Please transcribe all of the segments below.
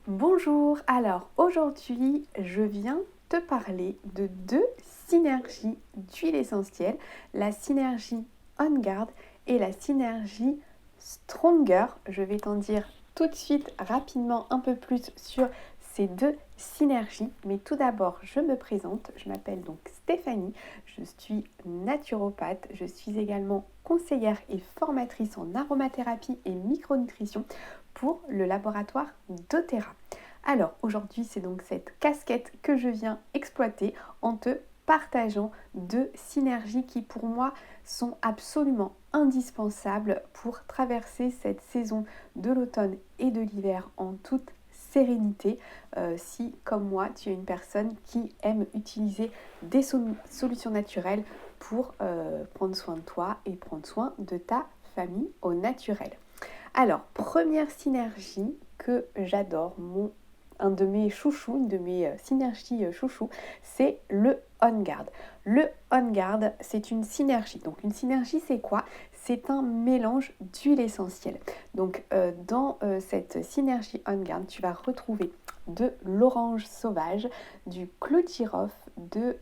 Bonjour, alors aujourd'hui je viens te parler de deux synergies d'huile essentielle, la synergie On Guard et la synergie Stronger. Je vais t'en dire tout de suite rapidement un peu plus sur ces deux synergies, mais tout d'abord je me présente, je m'appelle donc Stéphanie, je suis naturopathe, je suis également conseillère et formatrice en aromathérapie et micronutrition pour le laboratoire doTERRA. Alors aujourd'hui c'est donc cette casquette que je viens exploiter en te partageant deux synergies qui pour moi sont absolument indispensables pour traverser cette saison de l'automne et de l'hiver en toute sérénité, si comme moi tu es une personne qui aime utiliser des solutions naturelles pour prendre soin de toi et prendre soin de ta famille au naturel. Alors, première synergie que j'adore, un de mes chouchous, une de mes synergies chouchous, c'est le On Guard. Le On Guard, c'est une synergie. Donc une synergie, c'est quoi? C'est un mélange d'huile essentielle. Donc dans cette synergie On Guard, tu vas retrouver de l'orange sauvage, du clou de girofle, de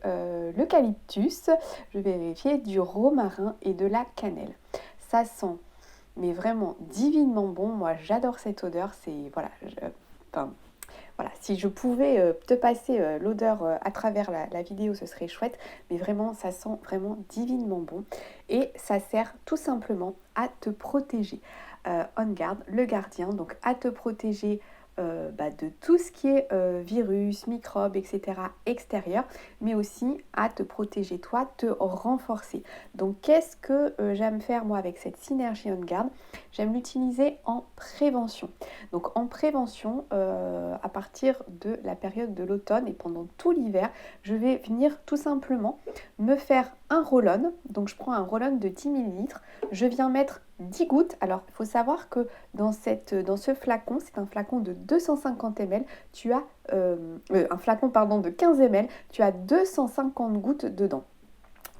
l'eucalyptus, je vais vérifier, du romarin et de la cannelle. Ça sent mais vraiment divinement bon. Moi, j'adore cette odeur. C'est enfin, voilà, si je pouvais te passer l'odeur à travers la vidéo, ce serait chouette. Mais vraiment, ça sent vraiment divinement bon. Et ça sert tout simplement à te protéger. On Guard, le gardien, donc à te protéger de tout ce qui est virus, microbes, etc. extérieurs, mais aussi à te protéger toi, te renforcer. Donc qu'est-ce que j'aime faire moi avec cette synergie On Guard? J'aime l'utiliser en prévention. Donc en prévention, à partir de la période de l'automne et pendant tout l'hiver, je vais venir tout simplement me faire un roll-on. Donc je prends un roll-on de 10 millilitres, je viens mettre 10 gouttes. Alors il faut savoir que dans ce flacon, c'est un flacon de 250 ml, tu as un flacon pardon, de 15 ml, tu as 250 gouttes dedans.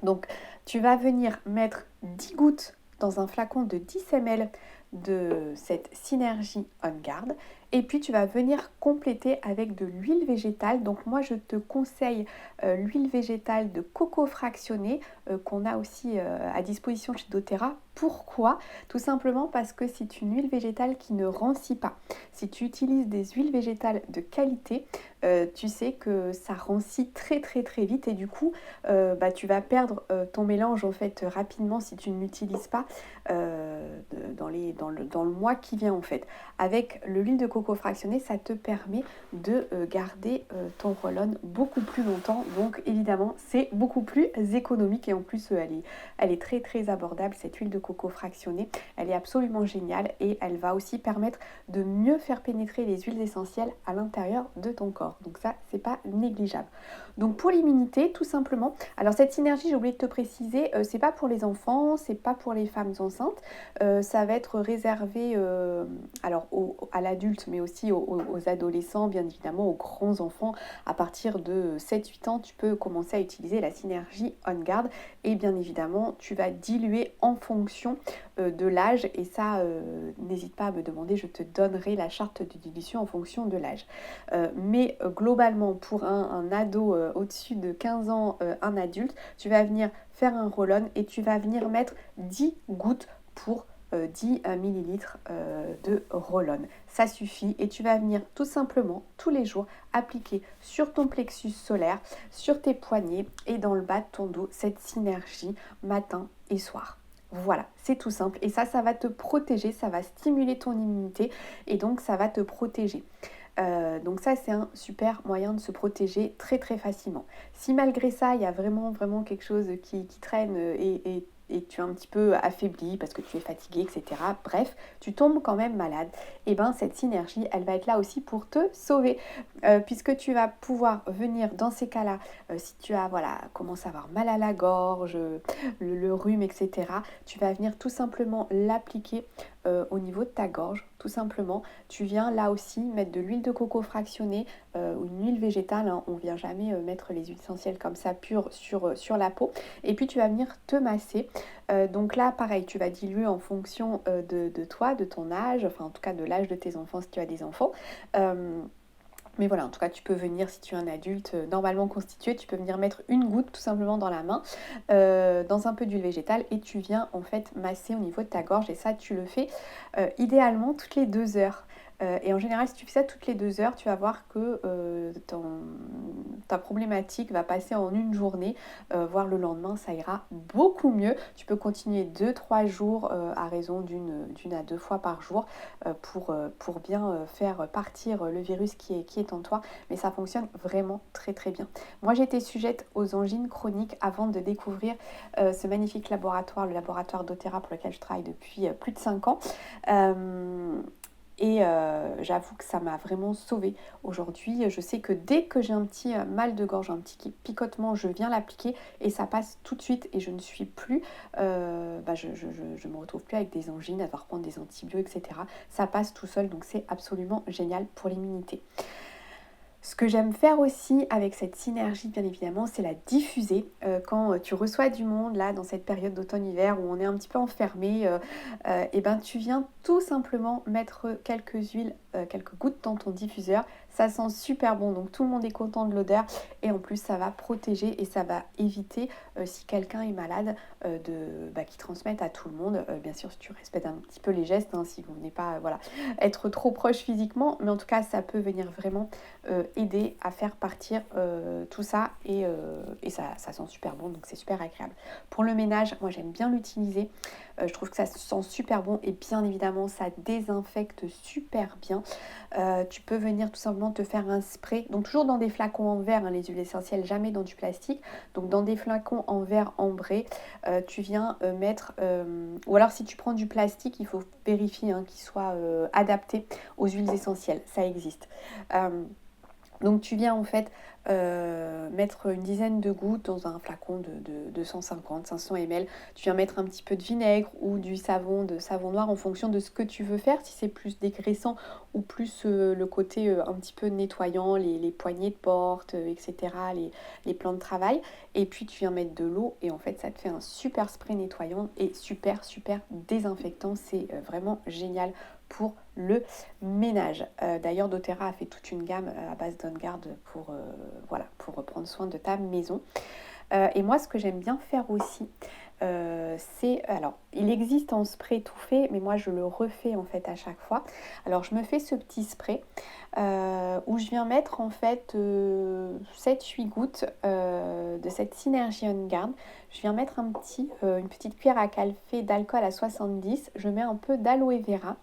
Donc tu vas venir mettre 10 gouttes dans un flacon de 10 ml de cette synergie On Guard et puis tu vas venir compléter avec de l'huile végétale. Donc moi je te conseille l'huile végétale de coco fractionné qu'on a aussi à disposition chez doTERRA. Pourquoi? Tout simplement parce que c'est une huile végétale qui ne rancit pas. Si tu utilises des huiles végétales de qualité, tu sais que ça rancit très très très vite et du coup tu vas perdre ton mélange en fait rapidement si tu ne l'utilises pas dans le mois qui vient en fait. Avec l'huile de coco fractionnée, ça te permet de garder ton roll-on beaucoup plus longtemps. Donc évidemment, c'est beaucoup plus économique et en plus, elle est très très abordable cette huile de coco fractionnée. Elle est absolument géniale et elle va aussi permettre de mieux faire pénétrer les huiles essentielles à l'intérieur de ton corps. Donc ça, c'est pas négligeable. Donc pour l'immunité, tout simplement. Alors cette synergie, j'ai oublié de te préciser, c'est pas pour les enfants, c'est pas pour les femmes enceintes. Ça va être réservé à l'adulte, mais aussi aux adolescents, bien évidemment, aux grands enfants. À partir de 7-8 ans, tu peux commencer à utiliser la synergie On Guard. Et bien évidemment, tu vas diluer en fonction de l'âge. Et ça, n'hésite pas à me demander, je te donnerai la charte de dilution en fonction de l'âge. Mais globalement, pour un ado au-dessus de 15 ans, un adulte, tu vas venir faire un roll-on et tu vas venir mettre 10 gouttes pour 10 millilitres de roll-on. Ça suffit et tu vas venir tout simplement tous les jours appliquer sur ton plexus solaire, sur tes poignets et dans le bas de ton dos cette synergie matin et soir. Voilà, c'est tout simple et ça va te protéger, ça va stimuler ton immunité et donc ça va te protéger. Donc ça c'est un super moyen de se protéger très très facilement. Si malgré ça il y a vraiment quelque chose qui traîne et tu es un petit peu affaibli parce que tu es fatigué, etc. Bref, tu tombes quand même malade. Et bien cette synergie, elle va être là aussi pour te sauver. Puisque tu vas pouvoir venir dans ces cas-là, si tu as, commence à avoir mal à la gorge, le rhume, etc. Tu vas venir tout simplement l'appliquer au niveau de ta gorge, tout simplement. Tu viens là aussi mettre de l'huile de coco fractionnée ou une huile végétale, hein. On ne vient jamais mettre les huiles essentielles comme ça pures sur la peau. Et puis tu vas venir te masser. Donc là, pareil, tu vas diluer en fonction de toi, de ton âge, enfin en tout cas de l'âge de tes enfants si tu as des enfants. Mais voilà, en tout cas, tu peux venir, si tu es un adulte normalement constitué, tu peux venir mettre une goutte tout simplement dans la main, dans un peu d'huile végétale, et tu viens en fait masser au niveau de ta gorge. Et ça, tu le fais idéalement toutes les 2 heures. Et en général, si tu fais ça toutes les 2 heures, tu vas voir que ta problématique va passer en une journée, voire le lendemain, ça ira beaucoup mieux. Tu peux continuer 2-3 jours à raison d'une à 2 fois par jour pour bien faire partir le virus qui est en toi. Mais ça fonctionne vraiment très très bien. Moi, j'étais sujette aux angines chroniques avant de découvrir ce magnifique laboratoire, le laboratoire doTERRA pour lequel je travaille depuis plus de 5 ans. Et j'avoue que ça m'a vraiment sauvée. Aujourd'hui, je sais que dès que j'ai un petit mal de gorge, un petit picotement, je viens l'appliquer et ça passe tout de suite. Et je ne suis plus, je me retrouve plus avec des angines, à devoir prendre des antibiotiques, etc. Ça passe tout seul, donc c'est absolument génial pour l'immunité. Ce que j'aime faire aussi avec cette synergie, bien évidemment, c'est la diffuser. Quand tu reçois du monde, là, dans cette période d'automne-hiver où on est un petit peu enfermé, et ben tu viens tout simplement mettre quelques huiles, quelques gouttes dans ton diffuseur. Ça sent super bon, donc tout le monde est content de l'odeur. Et en plus, ça va protéger et ça va éviter, si quelqu'un est malade, qu'il transmette à tout le monde. Bien sûr, si tu respectes un petit peu les gestes, hein, si vous venez pas être trop proche physiquement. Mais en tout cas, ça peut venir vraiment aider à faire partir tout ça et ça sent super bon, donc c'est super agréable. Pour le ménage, moi j'aime bien l'utiliser, je trouve que ça sent super bon et bien évidemment ça désinfecte super bien. Tu peux venir tout simplement te faire un spray, donc toujours dans des flacons en verre, hein, les huiles essentielles, jamais dans du plastique, donc dans des flacons en verre ambré, tu viens mettre, ou alors si tu prends du plastique, il faut vérifier qu'il soit adapté aux huiles essentielles, ça existe. Donc tu viens en fait mettre une dizaine de gouttes dans un flacon de 150-500 ml. Tu viens mettre un petit peu de vinaigre ou du savon noir en fonction de ce que tu veux faire, si c'est plus dégraissant ou plus le côté un petit peu nettoyant, les poignées de porte, etc., les plans de travail. Et puis tu viens mettre de l'eau et en fait ça te fait un super spray nettoyant et super désinfectant. C'est vraiment génial pour le ménage. D'ailleurs, doTERRA a fait toute une gamme à base d'OnGuard pour prendre soin de ta maison. Et moi, ce que j'aime bien faire aussi, c'est... Alors, il existe en spray tout fait, mais moi, je le refais en fait à chaque fois. Alors, je me fais ce petit spray où je viens mettre en fait 7-8 gouttes de cette Synergie OnGuard. Je viens mettre une petite cuillère à café d'alcool à 70. Je mets un peu d'aloe vera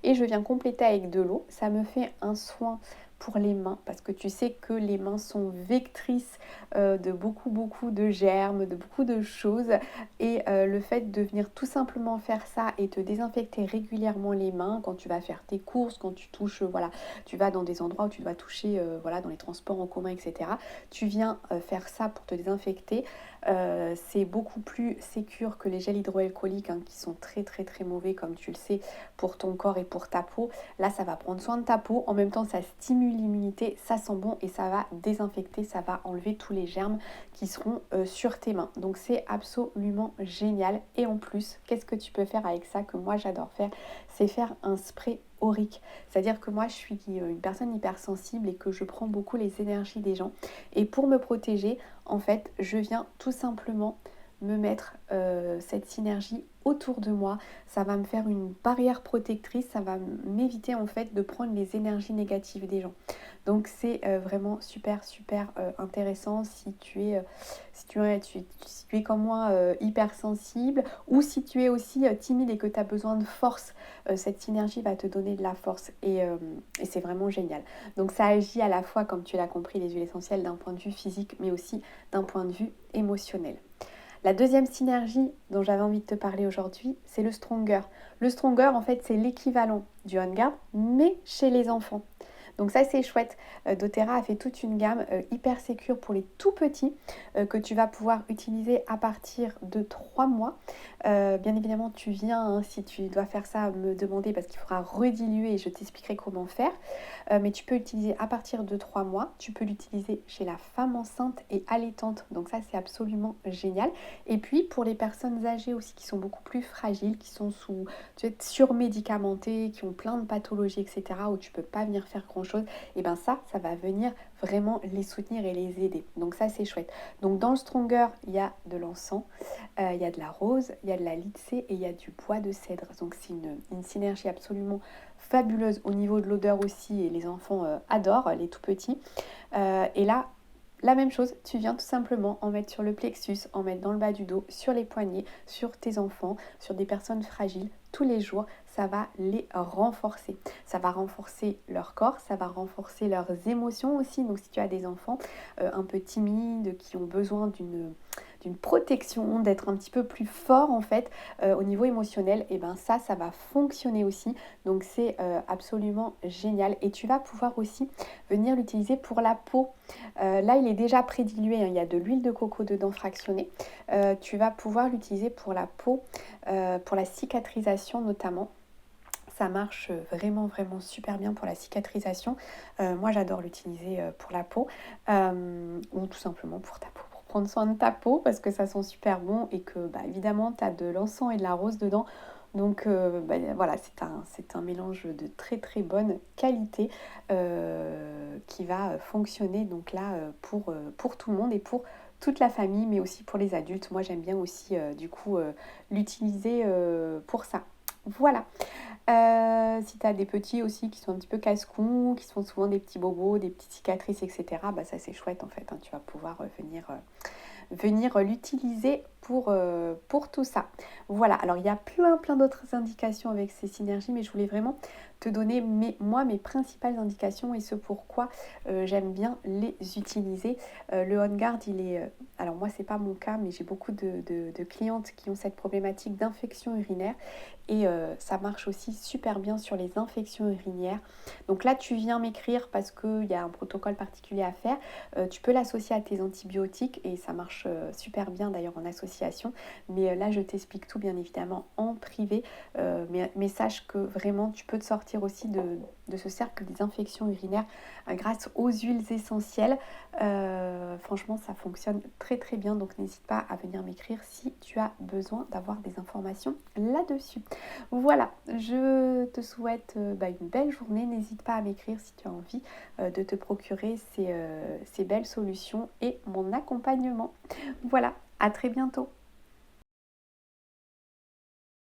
et je viens compléter avec de l'eau. Ça me fait un soin pour les mains parce que tu sais que les mains sont vectrices de beaucoup de germes, de beaucoup de choses et le fait de venir tout simplement faire ça et te désinfecter régulièrement les mains quand tu vas faire tes courses, quand tu touches, tu vas dans des endroits où tu dois toucher, dans les transports en commun, etc. Tu viens faire ça pour te désinfecter. C'est beaucoup plus sécure que les gels hydroalcooliques qui sont très mauvais comme tu le sais pour ton corps et pour ta peau. Là ça va prendre soin de ta peau, en même temps ça stimule l'immunité, ça sent bon et ça va désinfecter, ça va enlever tous les germes qui seront sur tes mains. Donc c'est absolument génial. Et en plus, qu'est-ce que tu peux faire avec ça que moi j'adore faire, c'est faire un spray aurique. C'est-à-dire que moi je suis une personne hypersensible et que je prends beaucoup les énergies des gens. Et pour me protéger, en fait, je viens tout simplement me mettre cette synergie autour de moi. Ça va me faire une barrière protectrice, ça va m'éviter en fait de prendre les énergies négatives des gens. Donc c'est vraiment super intéressant si tu es comme moi hypersensible ou si tu es aussi timide et que tu as besoin de force. Cette synergie va te donner de la force et c'est vraiment génial. Donc ça agit à la fois, comme tu l'as compris, les huiles essentielles d'un point de vue physique mais aussi d'un point de vue émotionnel. La deuxième synergie dont j'avais envie de te parler aujourd'hui, c'est le Stronger. Le Stronger, en fait, c'est l'équivalent du OnGuard, mais chez les enfants. Donc ça c'est chouette. doTERRA a fait toute une gamme hyper sécure pour les tout petits que tu vas pouvoir utiliser à partir de 3 mois. Bien évidemment tu viens, hein, si tu dois faire ça, me demander parce qu'il faudra rediluer et je t'expliquerai comment faire. Mais tu peux l'utiliser à partir de 3 mois. Tu peux l'utiliser chez la femme enceinte et allaitante. Donc ça c'est absolument génial. Et puis pour les personnes âgées aussi qui sont beaucoup plus fragiles, qui sont surmédicamentées, qui ont plein de pathologies, etc., où tu peux pas venir faire grand chose, et ben ça va venir vraiment les soutenir et les aider. Donc ça c'est chouette. Donc dans le Stronger, il y a de l'encens, il y a de la rose, il y a de la lycée et il y a du bois de cèdre. Donc c'est une synergie absolument fabuleuse au niveau de l'odeur aussi, et les enfants adorent, les tout petits. Et là, la même chose, tu viens tout simplement en mettre sur le plexus, en mettre dans le bas du dos, sur les poignets, sur tes enfants, sur des personnes fragiles, tous les jours. Ça va les renforcer. Ça va renforcer leur corps, ça va renforcer leurs émotions aussi. Donc si tu as des enfants un peu timides, qui ont besoin d'une protection, d'être un petit peu plus fort en fait au niveau émotionnel, et ben ça va fonctionner aussi. Donc c'est absolument génial. Et tu vas pouvoir aussi venir l'utiliser pour la peau. Là il est déjà prédilué, hein, il y a de l'huile de coco dedans fractionnée. Tu vas pouvoir l'utiliser pour la peau, pour la cicatrisation notamment. Ça marche vraiment super bien pour la cicatrisation. Moi j'adore l'utiliser pour la peau ou tout simplement pour ta peau, pour prendre soin de ta peau, parce que ça sent super bon et que évidemment tu as de l'encens et de la rose dedans. Donc voilà, c'est un mélange de très bonne qualité qui va fonctionner donc là pour tout le monde et pour toute la famille, mais aussi pour les adultes. Moi j'aime bien aussi l'utiliser pour ça. Voilà. Si tu as des petits aussi qui sont un petit peu casse-cou, qui sont souvent des petits bobos, des petites cicatrices, etc., ça c'est chouette en fait, hein. Tu vas pouvoir venir l'utiliser pour tout ça. Voilà, alors il y a plein d'autres indications avec ces synergies, mais je voulais vraiment te donner mes principales indications et ce pourquoi j'aime bien les utiliser. Le On Guard, il est... alors moi, c'est pas mon cas, mais j'ai beaucoup de clientes qui ont cette problématique d'infection urinaire et ça marche aussi super bien sur les infections urinaires. Donc là, tu viens m'écrire parce qu'il y a un protocole particulier à faire. Tu peux l'associer à tes antibiotiques et ça marche super bien d'ailleurs en association. Mais là, je t'explique tout bien évidemment en privé. Mais sache que vraiment, tu peux te sortir aussi de ce cercle des infections urinaires grâce aux huiles essentielles. Franchement, ça fonctionne très bien. Donc n'hésite pas à venir m'écrire si tu as besoin d'avoir des informations là-dessus. Voilà, je te souhaite une belle journée. N'hésite pas à m'écrire si tu as envie de te procurer ces belles solutions et mon accompagnement. Voilà, à très bientôt.